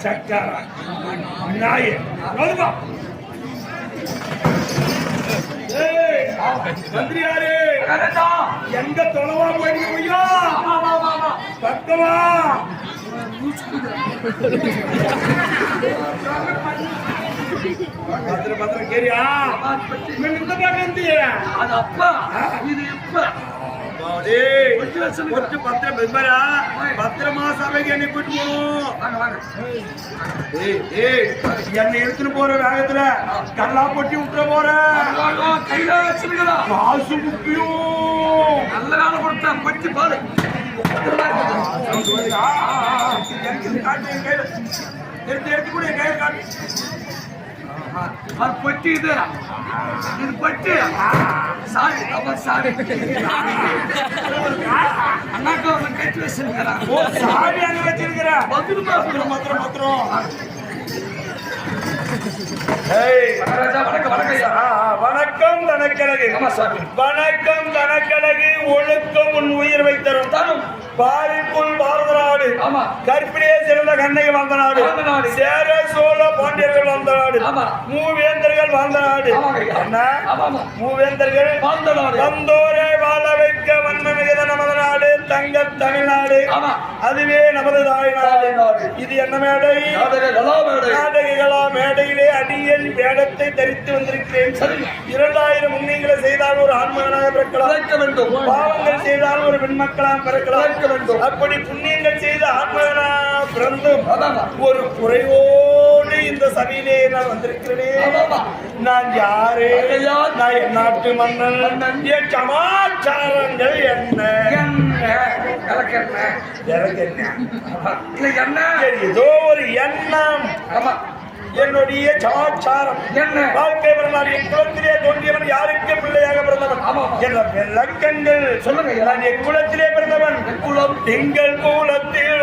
சக்கரா நாயே வருவா மந்திரியாரே எங்க தொலைவா போயியா பக்கமா பத்திரம் பத்திரம் கேரியா இந்த பக்கம் அது அப்பா இது இப்ப பத்திரமா சபைக்கு என்னை கூட்டு போகணும். என்னை எடுத்துட்டு போற வேகத்துல கல்லா பொட்டி விட்டுற போற காசு முக்கியம். நல்ல வேலை கொடுத்தா பட்டி பாரு எடுத்து கூட கையில காட்டு. பொட்டி இது பொட்டி சாரி சாரி அண்ணாக்கு கட்டி வச்சிருக்கிறேன். சாரி அங்க வச்சிருக்கிறேன். பத்திரம் பத்திரம் பத்திரம். வணக்கம் தனக்கழகு வணக்கம் தனக்கழகு ஒழுக்கம் உன் உயிர் வைத்தரும் தரும் பாரிக்குள் பாரத நாடு கற்பிலே சிறந்த கண்ணகி வந்த நாடு சேர சோழ பாண்டியர்கள் வந்த நாடு மூவேந்தர்கள் வாழ்ந்த நாடு என்ன மூவேந்தர்கள் வந்தோரை வாழ வைக்க வன்ம மிகுத நமது நாடு தங்க தமிழ்நாடு அதுவே நமது தாய் நாடு. இது என்ன மேடை நாடகங்களா மேடையிலே அடியல் வேடத்தை தரித்து வந்திருக்கிறேன். 2000 புண்ணியங்களை செய்தால் ஒரு ஆண்மகனாக பிறக்கலாம், பாவங்கள் செய்தால் ஒரு பெண்மக்களாக பிறக்கலாம். அப்படி புண்ணியங்கள் செய்த ஆண்மகனா பிறந்தும் ஒரு குறைவோடு இந்த சபையிலே நான் வந்திருக்கிறேன். நான் யாரு? நான் என் நாட்டு மன்னன். என் சமாச்சாரங்கள் என்ன? ஏதோ ஒரு எண்ணம். என்னுடைய சமாச்சாரம் என்ன? வாழ்க்கை வரலாறு என் குலத்திலே தோன்றியவன் யாருக்கு பிள்ளையாக பிறந்தவன் என்ற விளக்கங்கள் சொல்லுங்க. நான் என் குலத்திலே பிறந்தவன். குலம் எங்கள் குலத்தில்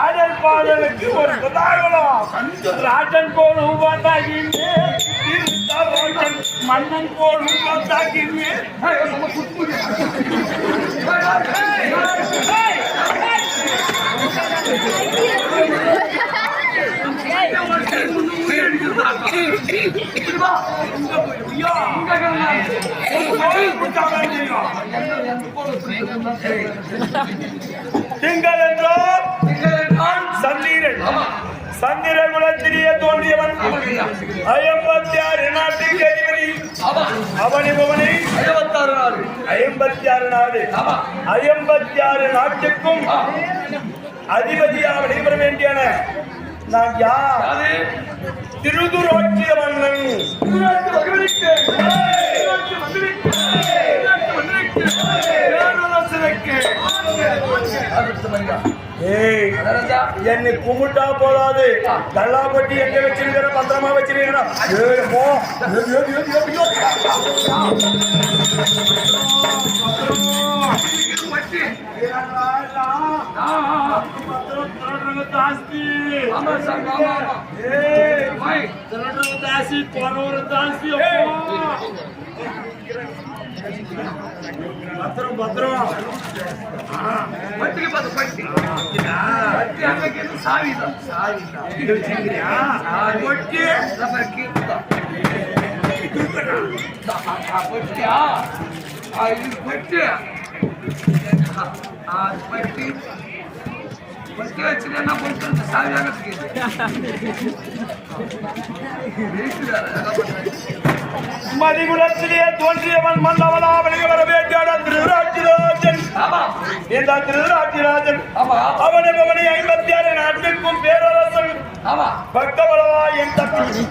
ஆடல் பாடலுக்கு ஒரு ராஜன் போல் உருவாட்டாகின்றே மன்னன் போல் உருவாட்டாகின்றே திங்கள் என்றால் சந்திரன். சந்திர குலத்திலேயே தோன்றியவன் 56 நாட்டுக்கு அதிபதி. அவனி பவனி 56 நாடு 56 நாட்டுக்கும் அதிபதியாக நடைபெற வேண்டியன. நான் யார்? திருதுரோட்சிய மன்னன். என்னை கும்பிட்டா போதாது. கல்லாப்பட்டி எங்க வச்சிருக்கிற பத்திரமா வச்சிருக்கிற தாசி போறவரு தாசி பத்திரம் பத்திரம் பட்டிக்கு பார்த்து பட்டி பட்டி அன்னைக்கு சாவிதான் பொட்டி பட்டியா இது பட்டி பட்டி பட்டி வச்சுட்டு என்ன பண்ணிட்டு சாவியாக மதிகுலத்திலே தோன்றியவன் மன்னவனா வெளிவர வேண்டியான திருராஜராஜன். இந்த திருராஜராஜன் அவனை 56 நாட்டிற்கும் பேரரசன். பக்கபலமா என் தம்பி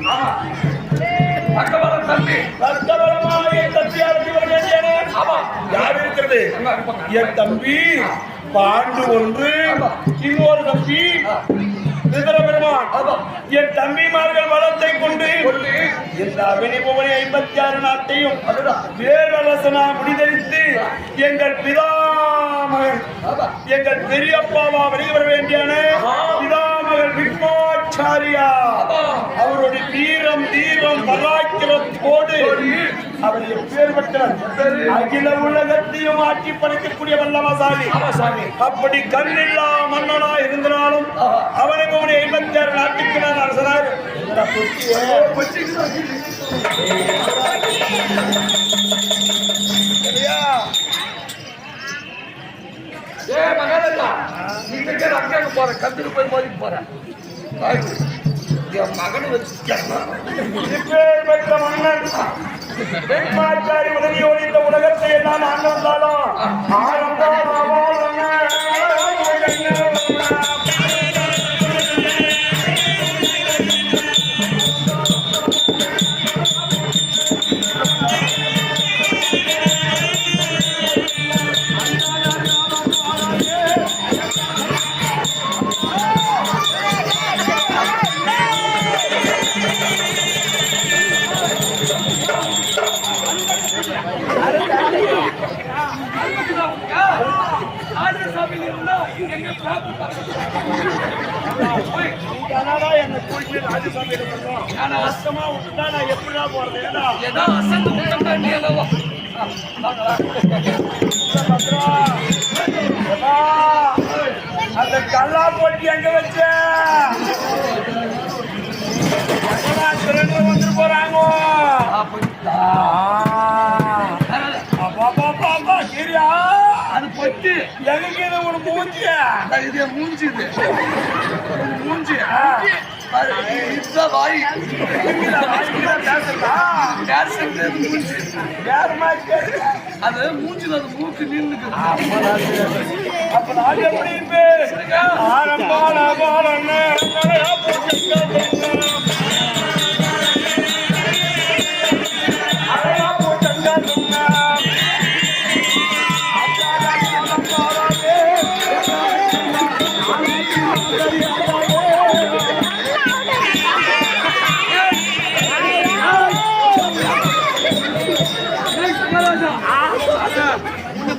பக்கபலமா என் தம்பியாருக்கு வர வேண்டியனே. யார் இருக்கிறது? என் தம்பி பாண்டு ஒன்று, இன்னொரு தம்பி பெருமான். என் தம்பிமார்கள் வளத்தை கொண்டு இந்த அபிநவனை 56 நாட்டையும் பேரரசனா முடிதளித்து எங்கள் பிதாமகன் எங்கள் பெரியப்பாவா வெளிவர வேண்டியான பிதாமகன் விக்மாச்சாரியா அவருடைய வீரம் தீரம் பராக்கிரத்தோடு அவர் எப்பேற்பட்டவர்? அகில உலகத்தையும் ஆட்சி படைக்கக்கூடிய வல்லவசாமி. அப்படி கண்ணில்லா மன்னனா இருந்தாலும் அவனை 56 நாட்டுக்கு நான் அரசனார். போற கத்துக்கு போய் மோதிக்கு போறேன் என் மகனை வச்சு மன்னன் வெண்மாச்சாரி உதவியோடு இந்த உலகத்தை எல்லாம் ஆண்டு வந்தாலும் எப்படிடா போறது? அந்த கல்லா போட்டி எங்க வச்ச வந்துட்டு போறாங்க. அது பட்டு எனக்கு இது ஒரு மூஞ்சி இது மூஞ்சி மூஞ்சி வாய் அது மூஞ்சில அது மூக்கு நின்று அப்ப நான் எப்படி இருப்பேன்? ஆரம்பால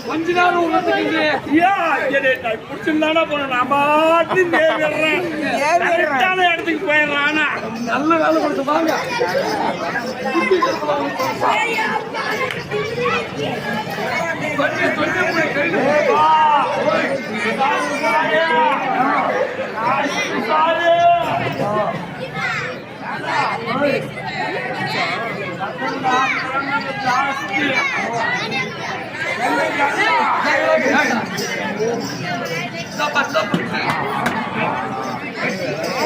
கொஞ்ச நேரம் பிடிச்சிருந்தானா போன நான் பாட்டு இடத்துக்கு போயிடுறான். நல்ல வேலை கொடுத்து வாங்க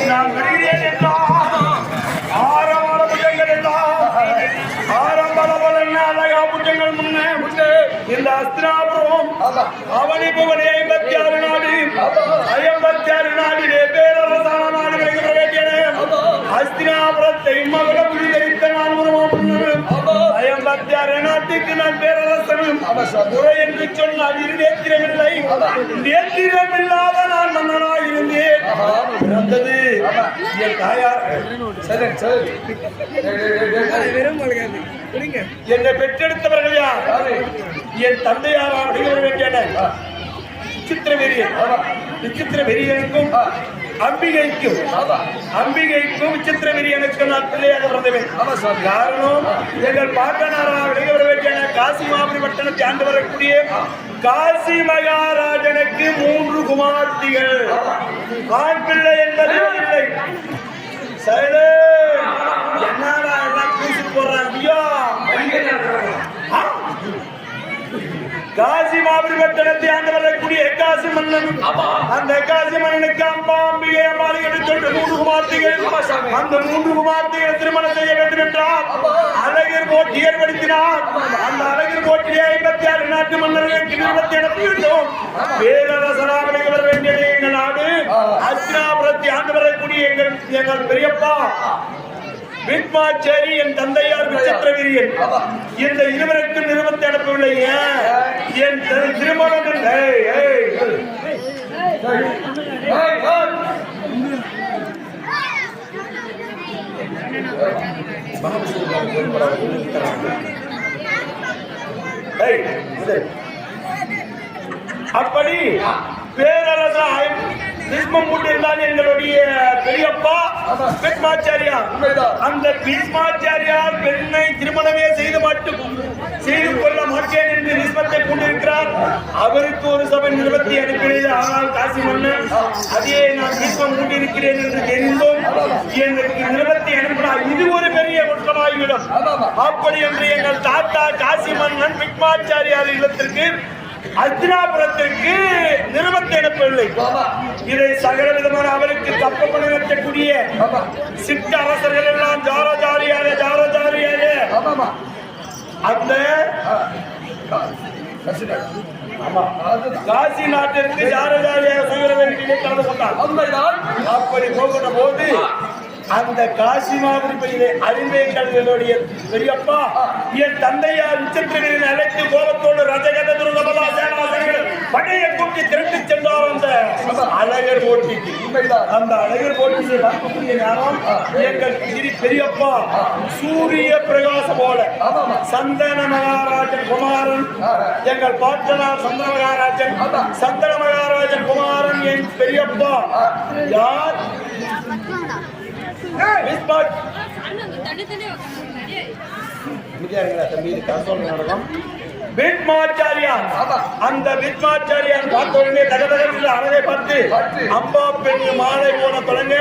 நான் வருகிறேன் என்றால் ஆரம்பர புஜங்கள் எல்லாம் ஆரம்பர அழகா புஜங்கள் முன்னே இந்த அஸ்திராபுரம் அவனி புவனி 56 நாடு 56 நாடிலே பேரரசான நாடுகளை வேண்டியன அஸ்திராபுரத்தை மகள புரிதளித்த நான் 56 நாட்டுக்கு நான் பேரரசனும் முறை என்று சொன்னால் இது நேத்திரமில்லை. நேத்திரமில்லாத நான் மன்னனாக இருந்தேன். பிறந்தது என் தாயார். என்னை பெற்றெடுத்தவர்கள் யார்? என் தந்தையாரால் வெளிவர வேண்டியன விசித்திர வெறியன். விசித்திர வெறியனுக்கும் அம்பிகைக்கும் விசித்திரவீரி எனக்கு நான் பிள்ளையாக பிறந்தவன். காரணம் எங்கள் பாட்டனாரா வெளிவர வேண்டிய காசி மாபுரி பட்டணத்தை ஆண்டு வரக்கூடிய காசி மகாராஜனுக்கு 3 குமார்த்திகள். ஆண் பிள்ளை என்பதே இல்லை. சைலே என்னடா எல்லாம் பூசி போடுறான் ஐயா. காசி மாபுரி பட்டணத்தை ஆண்டு வரக்கூடிய காசி மன்னன். அந்த காசி மன்னனுக்கு அம்மா அம்பிகை அம்மாளை எடுத்து 3 குமார்த்திகள். அந்த 3 குமார்த்திகள் திருமணம் செய்ய வேண்டும் என்றால் அழகர் போட்டி ஏற்படுத்தினார். அந்த அழகர் போட்டியை 56 நாட்டு மன்னர்களுக்கு நிறுவனத்தை அனுப்ப வேண்டும். பேரரசராக வர வேண்டியது எங்கள் நாடு. அஸ்தினாபுரத்தை ஆண்டு வரக்கூடிய எங்கள் பெரியப்பா வித்மாச்சாரி, என் தந்தையார் விசித்திரவீரியன். இந்த இருவருக்கும் நிறுவனத்தை அனுப்பவில்லை. என் திருமணம் அப்படி பேரரசாய் பீஷ்மம் கொண்டிருந்தால் எங்களுடைய பெரியப்பா பீஷ்மாச்சாரியார். அந்த பீஷ்மாச்சாரியார் பெண்ணை திருமணமே செய்து கொள்ள மாட்டேன் என்று நிர்பந்தத்தை கொண்டிருக்கிறார். அவருக்கு ஒரு சபை நிறுவனத்தை அனுப்பினது. ஆனால் காசி மன்னன் அதே நான் பீஷ்மம் கொண்டிருக்கிறேன் என்று தெரிந்தும் எனக்கு நிறுவனத்தை அனுப்பினார். இது ஒரு பெரிய குற்றமாகிவிடும். அப்படி என்று எங்கள் தாத்தா காசி மன்னன் பீஷ்மாச்சாரியார் இல்லத்திற்கு அஸ்தினாபுரத்திற்கு நிறுவனத்தை அனுப்பவில்லை. இதை சகல விதமான அவருக்கு தப்ப நடத்தக்கூடிய சித்த அரசர்கள் எல்லாம் ஜாரஜாரியாக அந்த காசி நாட்டிற்கு ஜாரஜாரியாக சங்கரவேண்டியை கலந்து கொண்டார். அப்படி போகிற போது அந்த காசி மாபுரியிலே அறிஞர்களுடைய பெரியப்பா என் தந்தையார் விசித்திரவீரியனை அழைத்து கோபத்தோடு ரஜகத துருகபலா சேனாசனங்கள் படையை கூட்டி திரட்டி சென்றார். அந்த அழகர் போட்டிக்கு அந்த அழகர் போட்டியை பார்க்கக்கூடிய நேரம் எங்கள் பெரியப்பா சூரிய பிரகாசம் போல சந்தன மகாராஜன் குமாரன், எங்கள் பாட்டனார் சந்தன மகாராஜன், சந்தன மகாராஜன் குமாரன் என் பெரியப்பா யார் அந்த வித்மாச்சாரியார் பார்த்த உடனே தகவல் அறதை பார்த்து அம்பா பெண் மாலை போன தொடங்க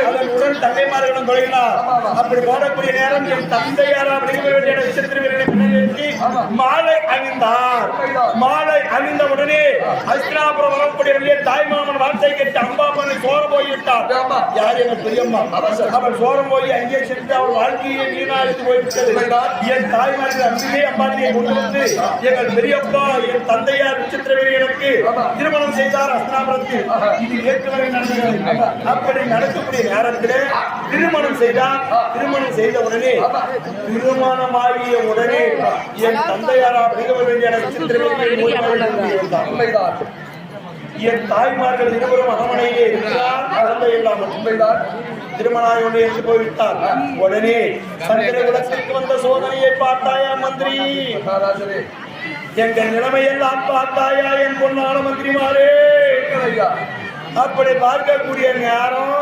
அதன் உடன் தந்தைமார்களும் தொடங்கினார். அப்படி போடக்கூடிய நேரம் என் தந்தையாரா மாலை அணிந்தார். மாலை அணிந்த உடனே அஸ்தினாபுரம் வரக்கூடிய தாய்மாமன் வார்த்தை கேட்டு அம்பா பண்ணி சோரம் போய்விட்டார். யார் எங்கள் பெரியம்மா அவள் சோரம் போய் அங்கே சென்று அவள் வாழ்க்கையை வீணாடித்து போய்விட்டது. என் தாய்மார்கள் அம்பிகை அம்பானியை கொண்டு வந்து எங்கள் பெரியப்பா என் தந்தையார் விசித்திரவீரியனுக்கு திருமணம் செய்தார் அஸ்தினாபுரத்தில். இது ஏற்கனவே நடந்தது. அப்படி நடக்கக்கூடிய நேரத்தில் திருமணம் செய்தார். திருமணம் செய்த உடனே திருமணமாகிய உடனே என் தந்தையாரா விசித்திரவீரியன் என் தாய்மார்கள் இருவரும் அரமனையிலே இருக்கிறார். குழந்தை இல்லாமல் உண்மைதான் திருமணாயோடு என்று போய்விட்டார். உடனே சந்திரகுலத்திற்கு வந்த சோதனையை பார்த்தாயா மந்திரி? எங்கள் நிலைமையெல்லாம் பார்த்தாயா என் பொன்னான மந்திரிமாரே? அப்படி பார்க்கக்கூடிய நேரம்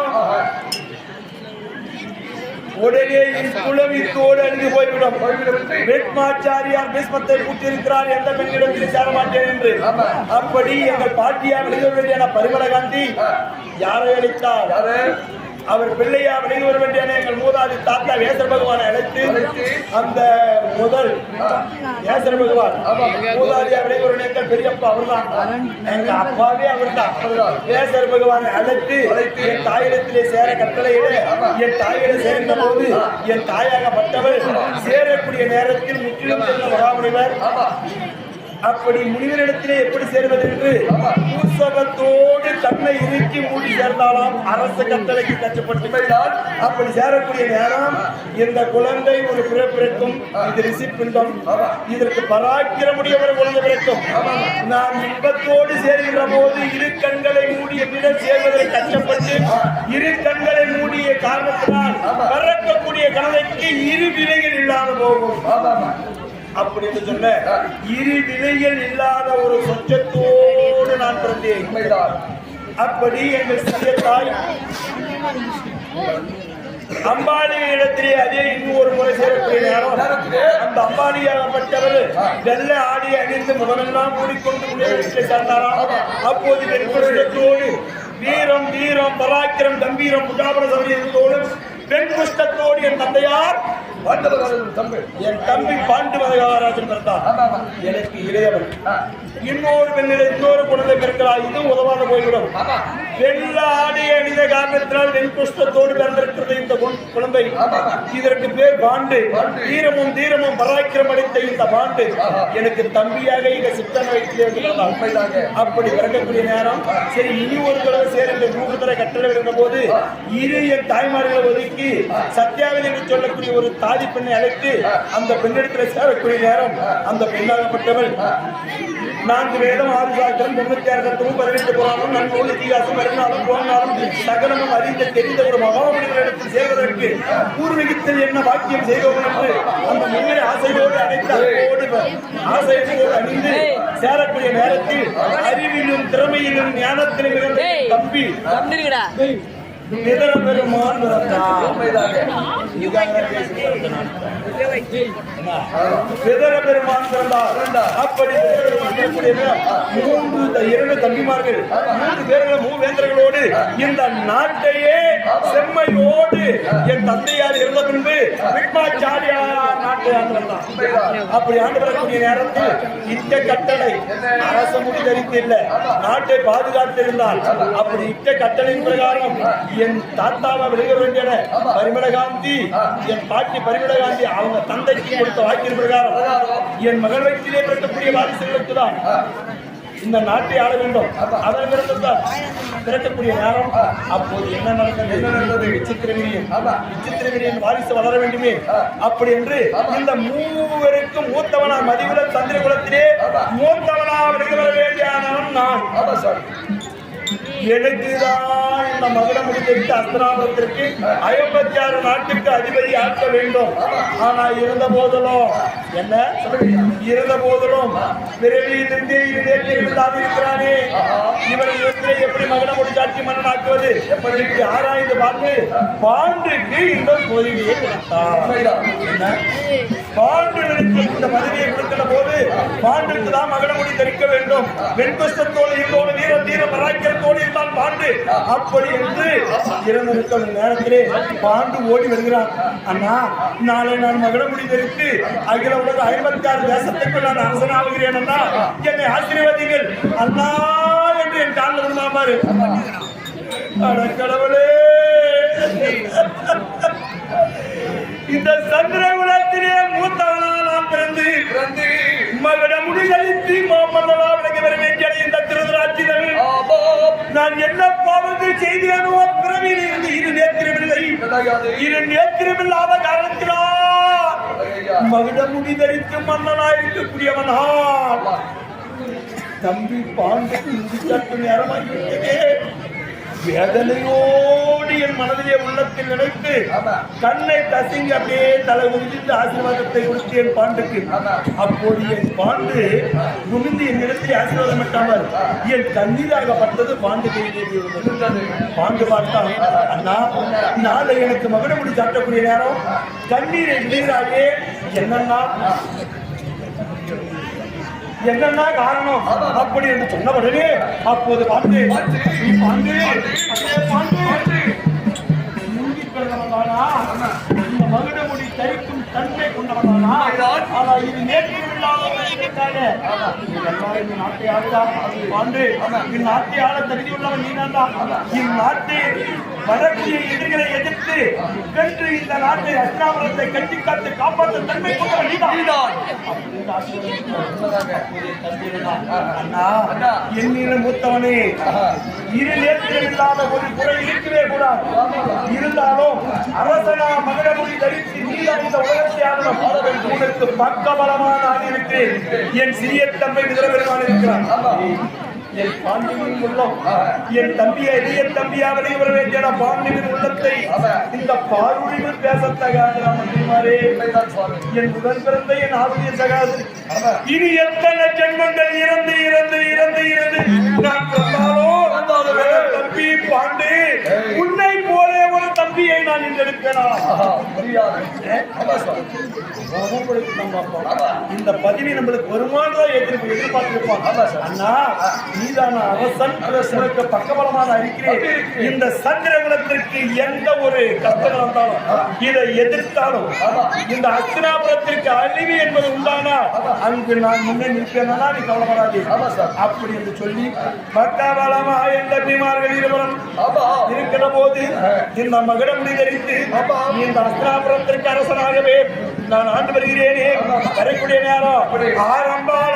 உடனே குளம் இத்தோடு அழிந்து போய்விடும். வேட்மாச்சாரியார் பீஷ்மத்தை கூட்டியிருக்கிறார் எந்த பெண்ணிடத்தில் சேர மாட்டேன் என்று. அப்படி எங்கள் பாட்டியார் வெளியே வேண்டிய பரிமள காந்தி யாரை அளித்தார்? அவர் பிள்ளையா வெளியே வர வேண்டிய எங்கள் மூதாதி தாத்தா வேசர் பகவானை அழைத்து அந்த முதல் வேசர் பகவான் மூதாதியா வெளியே வர எங்கள் பெரியப்பா அவர் தான், எங்க அப்பாவே அவர் தான். வேசர் பகவானை அழைத்து என் தாயிடத்திலே சேர கட்டளையிட என் தாயிடம் சேர்ந்த போது என் தாயாகப்பட்டவர் சேரக்கூடிய நேரத்தில் முற்றிலும் சென்ற மகாமுனிவர் அப்படி முனிவரிடத்திலே எப்படி சேர்வது என்று பூசவத்தோடு தன்னை இறுக்கி மூடி சேர்ந்தாலாம். அரசு கட்டளைக்கு கட்டுப்பட்டுவிட்டால் அப்படி சேரக்கூடிய நேரம் இந்த குழந்தை ஒரு பிறப்பிறக்கும். இது ரிஷி பிண்டம். இதற்கு பராக்கிரமுடையவர் குழந்தை பிறக்கும். நாம் இன்பத்தோடு சேர்கின்ற போது இரு கண்களை மூடி என்னிடம் சேர்வதை கஷ்டப்பட்டு இரு கண்களை மூடிய காரணத்தினால் பிறக்கக்கூடிய குழந்தைக்கு இரு விலைகள் இல்லாத போகும். அப்படி என்று சொன்ன இரு விலைகள் இல்லாத ஒரு சொச்சத்தோடு நான் பிறந்தேன். அப்படி எங்கள் சிறிய தாய் அம்பானி இடத்திலே அதே இன்னும் ஒரு முறை சேரக்கூடிய நேரம் அந்த அம்பானியாகப்பட்டவர் வெள்ள ஆடி அணிந்து முகமெல்லாம் மூடிக்கொண்டு வீட்டில் சேர்ந்தாராம். அப்போது வெண்குஷ்டத்தோடு வீரம் வீரம் பராக்கிரம் கம்பீரம் முகாபர சௌரியத்தோடு வெண்குஷ்டத்தோடு என் தந்தையார் என் தம்பி பாண்டு மகாராஜன் பிறந்தார். எனக்கு இளையவன் இன்னொரு பெண்ணில் இன்னொரு குழந்தை பிறக்கிறார். இதுவும் உதவாத போய்விடும். வெள்ள ஆடி அணிந்த காரணத்தினால் வெண்குஷ்டத்தோடு பிறந்திருக்கிறது இந்த குழந்தை. இதற்கு பேர் பாண்டு. வீரமும் தீரமும் பராக்கிரம் அடைத்த இந்த பாண்டு எனக்கு தம்பியாக இங்க சித்தன வைத்திலே அப்படி பிறக்கக்கூடிய நேரம் சரி இனி ஒரு குழந்தை சேர்ந்த மூக்குத்தர கட்டளை இருந்த போது இரு என் தாய்மார்களை ஒதுக்கி சத்யாவதி என்று சொல்லக்கூடிய ஒரு தாதி பெண்ணை அழைத்து அந்த பெண்ணிடத்தில் சேரக்கூடிய நேரம் அந்த பெண்ணாகப்பட்டவள் 4 வேதம் 6 சாஸ்திரம் 96 தத்துவம் 18 புராணம் நன்கோடு இதிகாசம் மறுநாளும் போனாலும் சகலமும் அறிந்த தெரிந்த ஒரு மகாபலிகளிடத்தில் சேர்வதற்கு பூர்வீகத்தில் என்ன வாக்கியம் செய்வோம் என்று அந்த முன்னே ஆசையோடு அடைத்து ஆசையோடு அணிந்து சேரக்கூடிய நேரத்தில் அறிவிலும் திறமையிலும் ஞானத்திலும் இருந்த தம்பி நிதர பெருமான் பிறந்தார். அப்படி 2 தம்பிமார்கள் 3 பேர்கள் மூவேந்தர்களோடு இந்த நாட்டையே செம்மையோடு என் தந்தையார் இருந்த பின்பு விக்மாச்சாரியார் நாட்டை ஆண்டு வந்தார். அப்படி ஆண்டு வரக்கூடிய நேரத்தில் இட்ட கட்டளை அரச முடி தரித்தில்லை நாட்டை பாதுகாத்திருந்தார். அப்படி இட்ட கட்டளையின் பிரகாரம் என் தாத்தாவை விலக வேண்டியன பரிமளகாந்தி என் பாட்டி பரிமளகாந்தி அவங்க தந்தைக்கு கொடுத்த வாக்கின் பிரகாரம் என் மகள் வயிற்றிலே பிறக்கக்கூடிய வாரிசுகளுக்கு தான் இந்த நாட்டை ஆள வேண்டும். அதன் பிறக்கக்கூடிய நேரம் அப்போது என்ன நடந்தது விசித்திரவீரியன் வாரிசு வளர வேண்டுமே அப்படி என்று இந்த 3 மூத்தவனா மதிவில சந்திர குலத்திலே மூத்தவனா வர வேண்டியானவன் நான். எனக்குதான் இந்த மகுடமுடி தெரிவித்து அஸ்திராபுரத்திற்கு 56 நாட்டுக்கு அதிபதி ஆக்க வேண்டும். ஆனா இருந்த போதிலும் பிறவியிலிருந்தே இல்லாது இருக்கிறானே இவரை எப்படி மகுடமுடி சாட்சி மன்னன் ஆக்குவது எப்படி ஆராய்ந்து பார்த்து பாண்டுக்கு இந்த பதவியை கொடுத்தார். பாண்டுகளுக்கு இந்த பதவியை கொடுக்கிற போது பாண்டுக்கு தான் மகுடமுடி தரிக்க வேண்டும். வெண்குஷ்டத்தோடு இருந்தோடு வீர தீர பராக்கிரத்தோடு இருந்தால் பாண்டு அப்படி என்று இறந்திருக்கிற நேரத்திலே பாண்டு ஓடி வருகிறான். அண்ணா நாளை நான் மகுடமுடி தரித்து அகில உலக 56 தேசத்துக்கு நான் அரசனாகிறேன் அண்ணா என்னை ஆசீர்வதிகள் அண்ணா என்று என் காலில் விழுந்தாமாறு. கடவுளே இந்த சந்திரகுலத்திலே மூத்தவனா நான் பிறந்து மகுடமுடி தரித்து மாமல்லா விலகி வர வேண்டிய இந்த திருதராட்சிகள் நான் என்ன பாவங்கள் செய்தேனோ பிறவியில் இருந்து இரு நேத்திரமில்லாத காரணத்தினால் மகுடமுடி தரித்து மன்னனாயிருக்கக்கூடியவனா தம்பி பாண்டுக்கு முடிச்சட்டு நேரமாகிவிட்டதே. வேதனையோடு என் மனதிலே உள்ளத்தில் நினைத்து கண்ணை கசிங்க அப்படியே தலை உதிர்ந்து ஆசீர்வாதத்தை கொடுத்து என் பாண்டுக்கு. அப்போது என் பாண்டு குமிந்து என் இடத்தில் ஆசீர்வாதம் விட்டாமல் என் கண்ணீராகப்பட்டது பாண்டு கையிலே இருந்தது. பாண்டு பார்த்தான் அண்ணா நாளை எனக்கு மகுடமுடி சாட்டக்கூடிய நேரம் கண்ணீரை நீராகே என்னன்னா காரணம் அப்படி என்று சொன்னபடியே அப்போது பாண்டு இந்த மகுடமுடி தரிக்கும் தன்மை கொண்டவனானா ஆனால் இது நாட்டை ஆளுதா பாண்டு இந்நாட்டை ஆள தகுதி உள்ளவன் நீதான்டா. இந்நாட்டை வரக்கூடிய எதிரிகளை எதிர்த்து வென்று இந்த நாட்டை அஸ்திராபுரத்தை கட்டி காத்து காப்பாற்ற தன்மை கொண்டவன் நீதான். அண்ணா என்னிடம் மூத்தவனே இரு நேரத்தில் இல்லாத ஒரு குறை இருக்கவே கூடாது. இருந்தாலும் அரசனா மகுடமுடி தரித்து நீதான் இந்த உலகத்தை ஆளும் உனக்கு பக்கபலமான ஆள் இருக்கிறேன். என் சிறிய தம்பை நிதரபெருமான் இருக்கிறான். என் பாண்டியனின் உள்ளம் என் தம்பியை எளிய தம்பியா வெளியே வர வேண்டிய பாண்டியனின் உள்ளத்தை இந்த பாருடிவில் பேசத்தகாது. என் உடன் பிறந்த என் ஆளுடைய தகாது. இனி எத்தனை ஜென்மங்கள் இறந்து இறந்து இறந்து இறந்து நான் பிறந்தாலோ முடியாது. ஆமா சுவாமி. இந்த பதவி நம்மளுக்கு வருமானதான் எதிர்பார்த்திருப்பான். அண்ணா நீதான அரசன், அரசனுக்கு பக்கபலமாக இருக்கிறேன். இந்த சந்திரகுலத்திற்கு எந்த ஒரு கஷ்டம் வந்தாலும் இதை எதிர்த்தாலும் இந்த அஸ்தினாபுரத்திற்கு அழிவு என்பது உண்டானா அங்கு நான் முன்னே நிற்பேனா, நீ கவலைப்படாதே அப்படி என்று சொல்லி பக்கபலமா எந்த பீமார்கள் இருவரும் இருக்கிற போது இந்த மகுடம் தரித்து இந்த அஸ்தினாபுரத்திற்கு அரசனாகவே நான் ஆண்டு வருகிறேனே. வரக்கூடிய நேரம் ஆரம்பால்